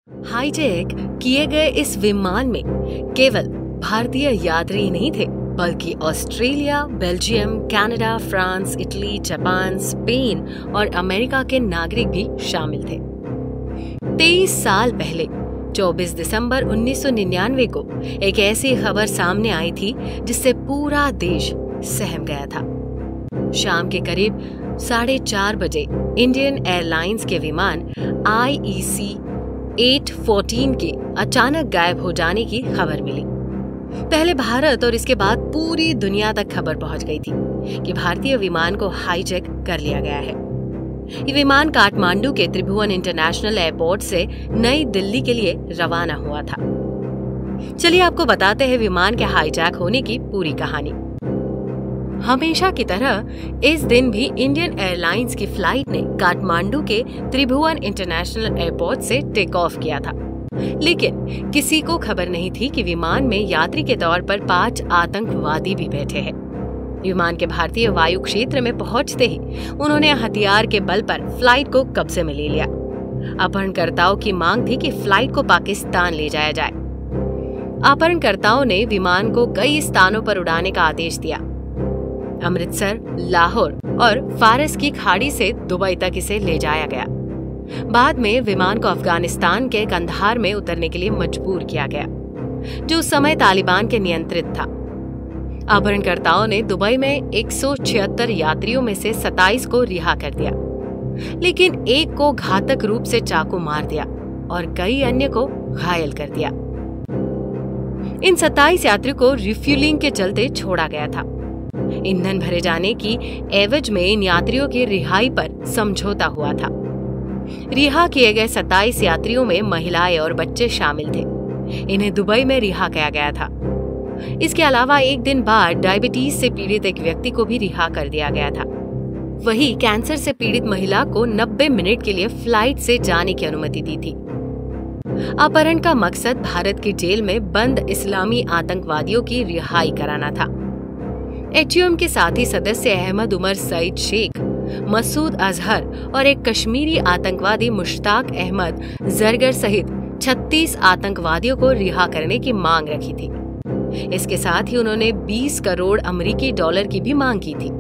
Hijack किए गए इस विमान में केवल भारतीय यात्री नहीं थे, बल्कि Australia, Belgium, Canada, France, Italy, Japan, Spain और अमेरिका के नागरिक भी शामिल थे। 23 साल पहले 24 दिसंबर 1999 को एक ऐसी खबर सामने आई थी जिससे पूरा देश सहम गया था। शाम के करीब 4:30 बजे इंडियन एयरलाइंस के विमान IEC 814 के अचानक गायब हो जाने की खबर मिली। पहले भारत और इसके बाद पूरी दुनिया तक खबर पहुंच गई थी कि भारतीय विमान को हाईजैक कर लिया गया है। ये विमान काठमांडू के त्रिभुवन इंटरनेशनल एयरपोर्ट से नई दिल्ली के लिए रवाना हुआ था। चलिए आपको बताते हैं विमान के हाईजैक होने की पूरी कहानी। हमेशा की तरह इस दिन भी इंडियन एयरलाइंस की फ्लाइट ने काठमांडू के त्रिभुवन इंटरनेशनल एयरपोर्ट से टेक ऑफ किया था, लेकिन किसी को खबर नहीं थी कि विमान में यात्री के तौर पर 5 आतंकवादी भी बैठे हैं। विमान के भारतीय वायु क्षेत्र में पहुंचते ही उन्होंने हथियार के बल पर फ्लाइट को कब्जे में ले लिया। अपहरणकर्ताओं की मांग थी कि फ्लाइट को पाकिस्तान ले जाया जाए। अपहरणकर्ताओं ने विमान को कई स्थानों पर उड़ाने का आदेश दिया। अमृतसर, लाहौर और फारस की खाड़ी से दुबई तक इसे ले जाया गया। बाद में विमान को अफगानिस्तान के कंधार में उतरने के लिए मजबूर किया गया, जो उस समय तालिबान के नियंत्रित था। अपहरणकर्ताओं ने दुबई में 176 यात्रियों में से 27 को रिहा कर दिया, लेकिन एक को घातक रूप से चाकू मार दिया और कई अन्य को घायल कर दिया। इन 27 यात्रियों को रिफ्यूलिंग के चलते छोड़ा गया था। ईंधन भरे जाने की एवज में इन यात्रियों की रिहाई पर समझौता हुआ था। रिहा किए गए 27 यात्रियों में महिलाएं और बच्चे शामिल थे। इन्हें दुबई में रिहा किया गया था। इसके अलावा एक दिन बाद डायबिटीज से पीड़ित एक व्यक्ति को भी रिहा कर दिया गया था। वही कैंसर से पीड़ित महिला को 90 मिनट के लिए फ्लाइट से जाने की अनुमति दी थी। अपहरण का मकसद भारत की जेल में बंद इस्लामी आतंकवादियों की रिहाई कराना था। HUM के साथी सदस्य अहमद उमर सईद शेख, मसूद अजहर और एक कश्मीरी आतंकवादी मुश्ताक अहमद जरगर सहित 36 आतंकवादियों को रिहा करने की मांग रखी थी। इसके साथ ही उन्होंने 20 करोड़ अमेरिकी डॉलर की भी मांग की थी।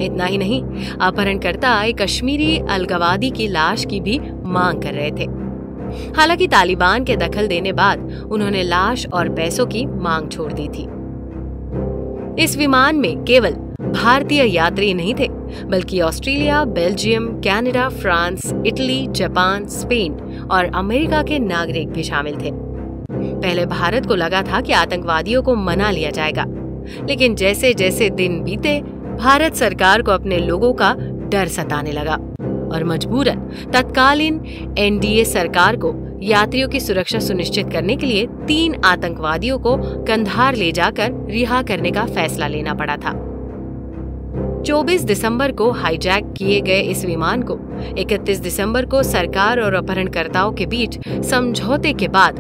इतना ही नहीं, अपहरणकर्ता एक कश्मीरी अलगाववादी की लाश की भी मांग कर रहे थे। हालांकि तालिबान के दखल देने बाद उन्होंने लाश और पैसों की मांग छोड़ दी थी। इस विमान में केवल भारतीय यात्री नहीं थे, बल्कि Australia, Belgium, Canada, France, Italy, Japan, Spain और अमेरिका के नागरिक भी शामिल थे। पहले भारत को लगा था कि आतंकवादियों को मना लिया जाएगा, लेकिन जैसे जैसे दिन बीते भारत सरकार को अपने लोगों का डर सताने लगा और मजबूरन तत्कालीन NDA सरकार को यात्रियों की सुरक्षा सुनिश्चित करने के लिए 3 आतंकवादियों को कंधार ले जाकर रिहा करने का फैसला लेना पड़ा था। 24 दिसंबर को हाईजैक किए गए इस विमान को 31 दिसंबर को सरकार और अपहरणकर्ताओं के बीच समझौते के बाद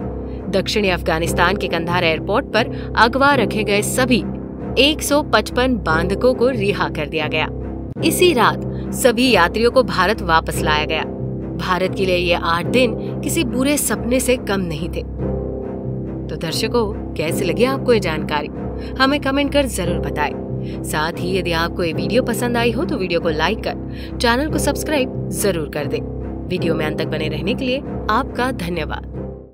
दक्षिणी अफगानिस्तान के कंधार एयरपोर्ट पर अगवा रखे गए सभी 155 बांधकों को रिहा कर दिया गया। इसी रात सभी यात्रियों को भारत वापस लाया गया। भारत के लिए ये 8 दिन किसी बुरे सपने से कम नहीं थे। तो दर्शकों, कैसी लगी आपको ये जानकारी? हमें कमेंट कर जरूर बताएं। साथ ही यदि आपको ये वीडियो पसंद आई हो तो वीडियो को लाइक कर चैनल को सब्सक्राइब जरूर कर दें। वीडियो में अंत तक बने रहने के लिए आपका धन्यवाद।